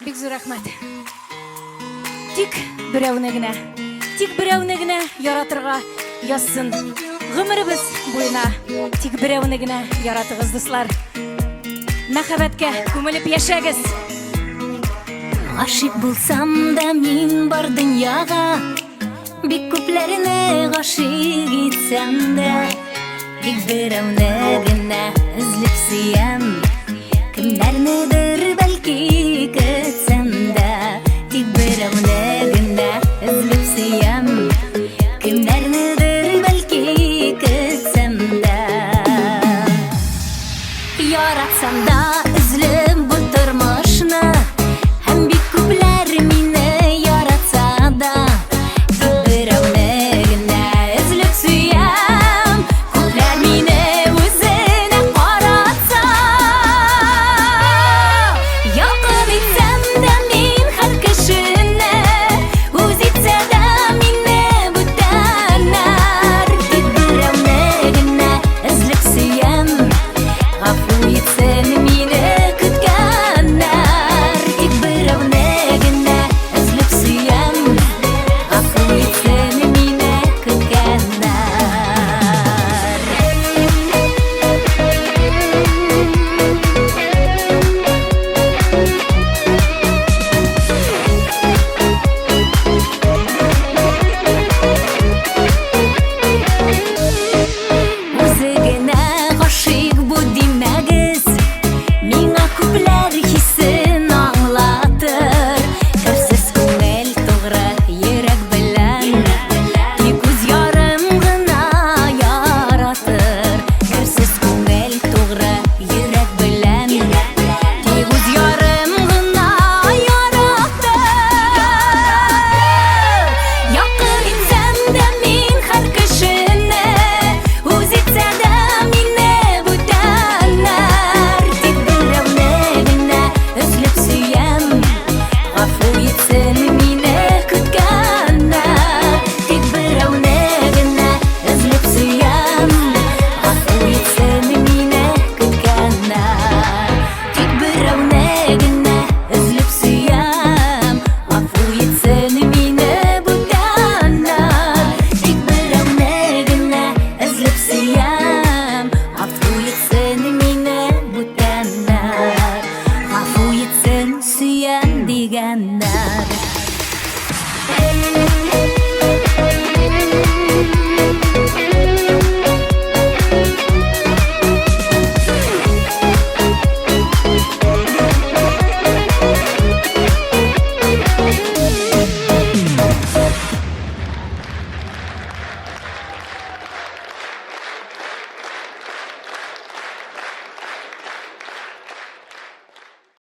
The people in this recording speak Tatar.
Бик зур рәхмәт. Тик берәүне генә яратырга язсын гомеребез буена. Тик берәүне генә яратыгыз, дуслар. Мәхәббәткә күмелеп яшәгез. Гашык булсам да мин бар дөньяга, бик күпләрне гашык итсәм дә, тик берәүне генә эзләп сөям. Кемнәрнедер бәлки көтсәм дә, тик берәүне генә эзләп сөям. Кемнәрнедер бәлки көтсәм дә, яратсам да эзләп бу тормышны. Һәм бик күпләр мине яратса да, тик берәүне генә эзләп сөям. Күпләр мине үзенә каратса, якын итсәм дә мин һәр кешене, үз итсә дә мине бүтәннәр, тик берәүне генә эзләп сөям. Гафу итсен мине көткәннәр, тик берәүне генә эзләп сөям. Гафу итсен мине көткәннәр. Үзе генә гашык бу димәгез, миңа күпләр хисен аңлатыр. Керсез күңел тугры йөрәк белән, тик үз ярым гына яратыр. Керсез күңел тугры йөрәк белән, тик үз ярым гына яратыр. Якын итсәм дә мин һәр кешене, үз итсә дә мине бүтәннәр, тик берәүне генә эзләп сөям. Гафу итсен мине көткәннәр, тик берәүне генә эзләп сөям. Гафу итсен мине көткәннәр, тик берәүне генә эзләп сөям. Гафу итсен мине бүтәннәр, тик берәүне генә эзләп сөям. Гафу итсен мине бүтәннәр, гафу итсен сөям дигәннәр.